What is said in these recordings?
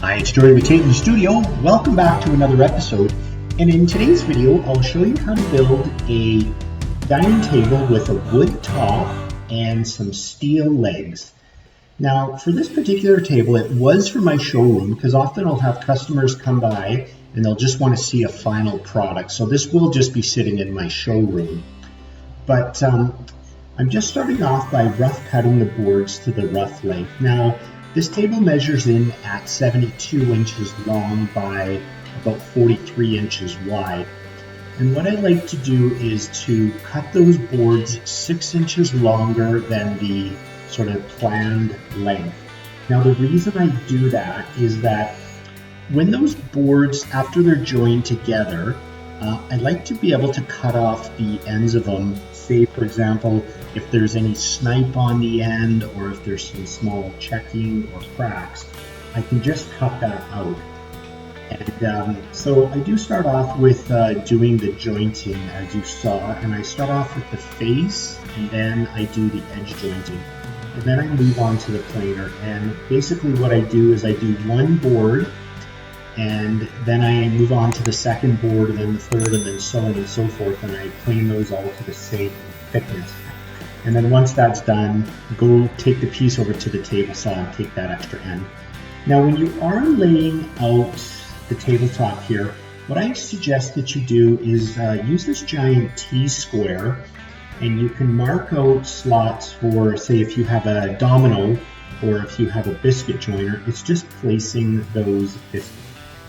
Hi, it's Jordan McTague in the studio. Welcome back to another episode. And in today's video, I'll show you how to build a dining table with a wood top and some steel legs. Now, for this particular table, it was for my showroom because often I'll have customers come by and they'll just want to see a final product. So this will just be sitting in my showroom. But I'm just starting off by rough cutting the boards to the rough length. Now, this table measures in at 72 inches long by about 43 inches wide. And what I like to do is to cut those boards 6 inches longer than the sort of planned length. Now the reason I do that is that when those boards, after they're joined together, I like to be able to cut off the ends of them. Say, for example, if there's any snipe on the end or if there's some small checking or cracks, I can just cut that out. And so I do start off with doing the jointing as you saw, and I start off with the face and then I do the edge jointing. And then I move on to the planer, and basically what I do is I do one board and then I move on to the second board and then the third and then so on and so forth, and I plane those all to the same thickness. And then once that's done, go take the piece over to the table saw and take that extra end. Now when you are laying out the tabletop here, what I suggest that you do is use this giant T-square, and you can mark out slots for, say, if you have a domino or if you have a biscuit joiner, it's just placing those biscuits.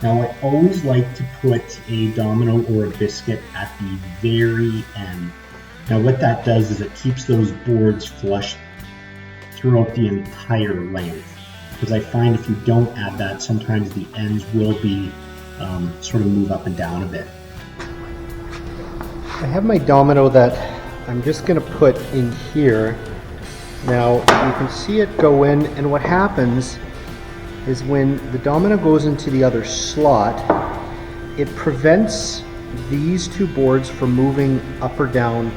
Now I always like to put a domino or a biscuit at the very end. Now what that does is it keeps those boards flush throughout the entire length. Because I find if you don't add that, sometimes the ends will be sort of move up and down a bit. I have my domino that I'm just going to put in here. Now you can see it go in, and what happens is when the domino goes into the other slot, it prevents these two boards from moving up or down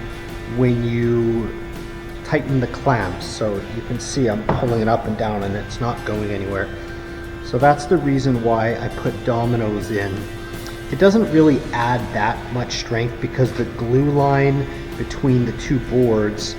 when you tighten the clamps. So you can see I'm pulling it up and down and it's not going anywhere. So that's the reason why I put dominoes in. It doesn't really add that much strength because the glue line between the two boards,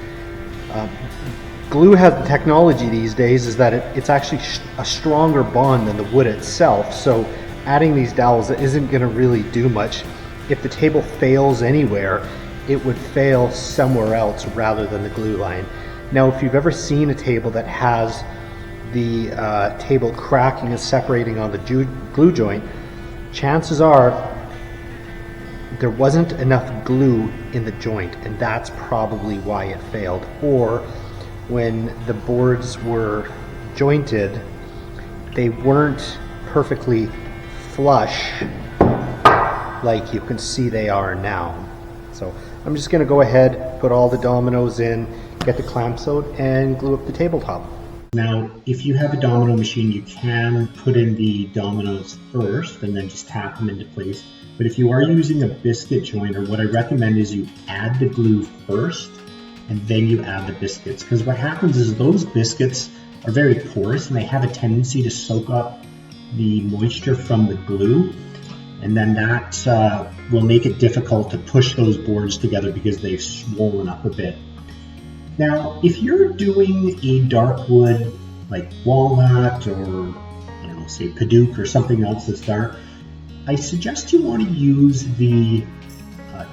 glue has the technology these days is that it's actually a stronger bond than the wood itself. So adding these dowels isn't going to really do much. If the table fails anywhere, it would fail somewhere else rather than the glue line. Now, if you've ever seen a table that has the table cracking and separating on the glue joint, chances are there wasn't enough glue in the joint, and that's probably why it failed. Or when the boards were jointed, they weren't perfectly flush like you can see they are now. So I'm just going to go ahead, put all the dominoes in, get the clamps out, and glue up the tabletop. Now, if you have a domino machine, you can put in the dominoes first and then just tap them into place. But if you are using a biscuit joiner, what I recommend is you add the glue first and then you add the biscuits. Because what happens is those biscuits are very porous and they have a tendency to soak up the moisture from the glue. And then that will make it difficult to push those boards together because they've swollen up a bit. Now, if you're doing a dark wood like walnut or, say Padauk or something else that's dark, I suggest you want to use the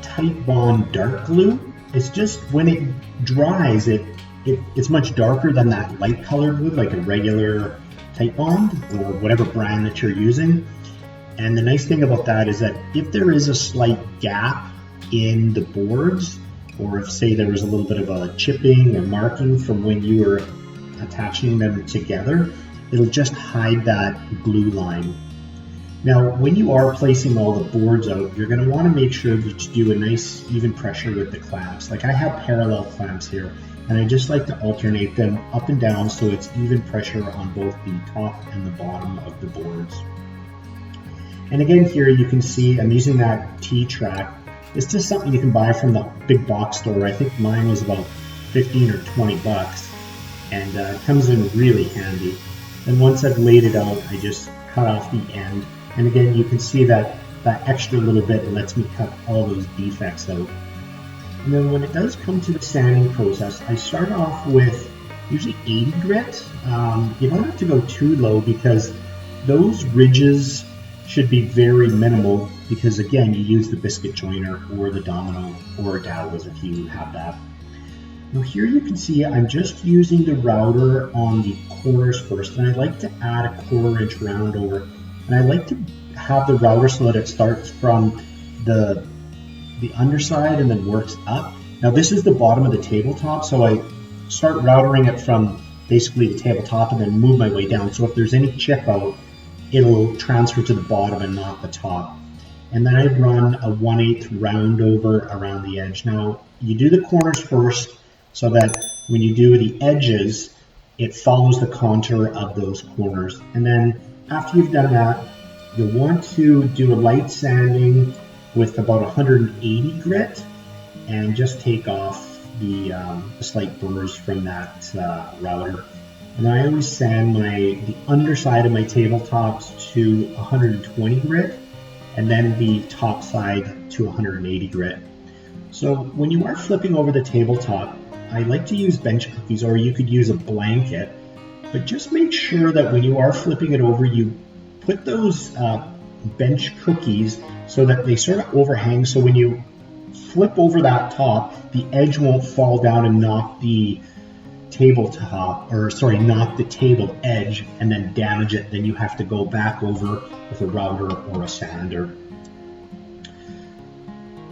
Tight Bond dark glue. It's just when it dries, it's much darker than that light colored glue, like a regular Tight Bond or whatever brand that you're using. And the nice thing about that is that if there is a slight gap in the boards, or if, say, there was a little bit of a chipping or marking from when you were attaching them together, it'll just hide that glue line. Now, when you are placing all the boards out, you're going to want to make sure that you do a nice even pressure with the clamps. Like I have parallel clamps here, and I just like to alternate them up and down so it's even pressure on both the top and the bottom of the boards. And again, here you can see I'm using that T-track. It's just something you can buy from the big box store. I think mine was about 15 or 20 bucks, and it comes in really handy. And once I've laid it out, I just cut off the end. And again, you can see that extra little bit lets me cut all those defects out. And then when it does come to the sanding process, I start off with usually 80 grit. You don't have to go too low because those ridges should be very minimal, because again, you use the biscuit joiner or the Domino or dowels if you have that. Now here you can see I'm just using the router on the corners first, and I like to add a 1/4 inch round over. And I like to have the router so that it starts from the underside and then works up. Now this is the bottom of the tabletop, so I start routering it from basically the tabletop and then move my way down. So if there's any chip out, it'll transfer to the bottom and not the top. And then I run a 1/8 round over around the edge. Now you do the corners first so that when you do the edges, it follows the contour of those corners. And then after you've done that, you'll want to do a light sanding with about 180 grit and just take off the slight burrs from that router. And I always sand the underside of my tabletops to 120 grit and then the top side to 180 grit. So when you are flipping over the tabletop, I like to use bench cookies, or you could use a blanket, but just make sure that when you are flipping it over, you put those bench cookies so that they sort of overhang, so when you flip over that top, the edge won't fall down and knock the tabletop, or sorry, knock the table edge and then damage it. Then you have to go back over with a router or a sander.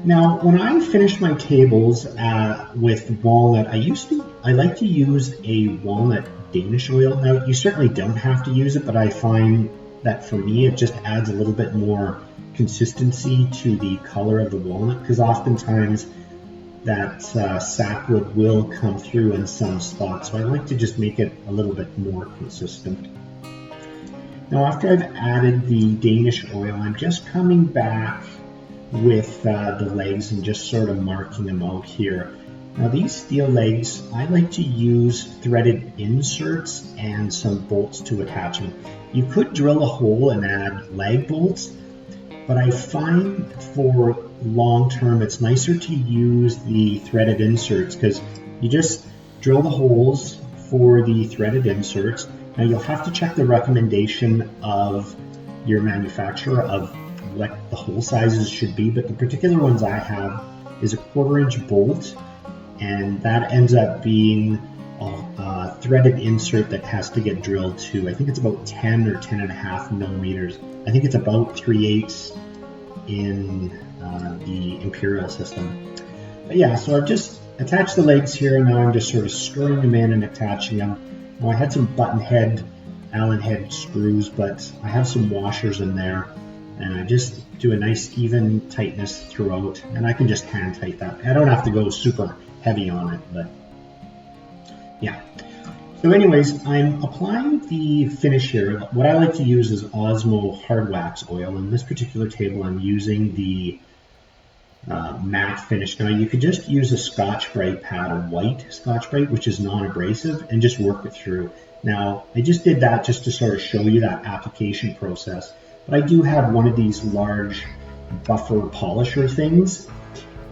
Now, when I finish my tables with walnut, I like to use a walnut Danish oil. Now, you certainly don't have to use it, but I find that for me, it just adds a little bit more consistency to the color of the walnut, because oftentimes that sapwood will come through in some spots. So I like to just make it a little bit more consistent. Now, after I've added the Danish oil, I'm just coming back with the legs and just sort of marking them out here. Now these steel legs, I like to use threaded inserts and some bolts to attach them. You could drill a hole and add lag bolts, but I find for long term it's nicer to use the threaded inserts, because you just drill the holes for the threaded inserts. Now you'll have to check the recommendation of your manufacturer of what the hole sizes should be, but the particular ones I have is a 1/4 inch bolt, and that ends up being a threaded insert that has to get drilled to, I think it's about 10 or 10.5 millimeters. I think it's about 3/8 in the Imperial system. But yeah, so I've just attached the legs here, and now I'm just sort of screwing them in and attaching them. Now I had some button head, Allen head screws, but I have some washers in there, and I just do a nice even tightness throughout, and I can just hand tight that. I don't have to go super heavy on it, but yeah. So anyways, I'm applying the finish here. What I like to use is Osmo hard wax oil. In this particular table, I'm using the matte finish. Now you could just use a Scotch-Brite pad, a white Scotch-Brite, which is non-abrasive, and just work it through. Now, I just did that just to sort of show you that application process. But I do have one of these large buffer polisher things,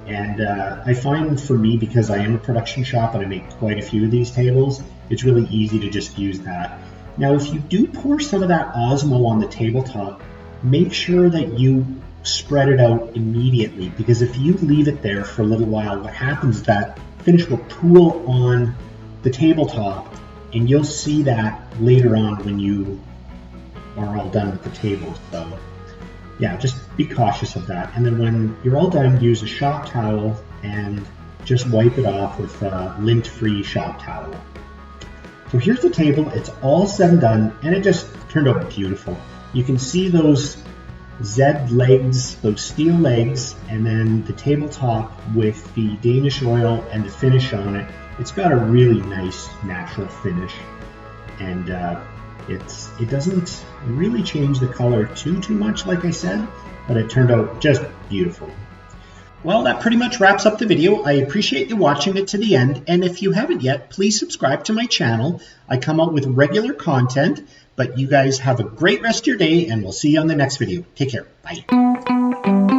and I find for me, because I am a production shop and I make quite a few of these tables, it's really easy to just use that. Now, if you do pour some of that Osmo on the tabletop, make sure that you spread it out immediately, because if you leave it there for a little while, what happens is that finish will pool on the tabletop, and you'll see that later on when you are all done with the table. So yeah, just be cautious of that. And then when you're all done, use a shop towel and just wipe it off with a lint-free shop towel. So here's the table. It's all said and done, and it just turned out beautiful. You can see those Z legs, those steel legs, and then the tabletop with the Danish oil and the finish on it. It's got a really nice natural finish, and it doesn't really change the color too much, like I said, but it turned out just beautiful. Well, that pretty much wraps up the video. I appreciate you watching it to the end, and if you haven't yet, please subscribe to my channel. I come out with regular content, but you guys have a great rest of your day, and we'll see you on the next video. Take care. Bye.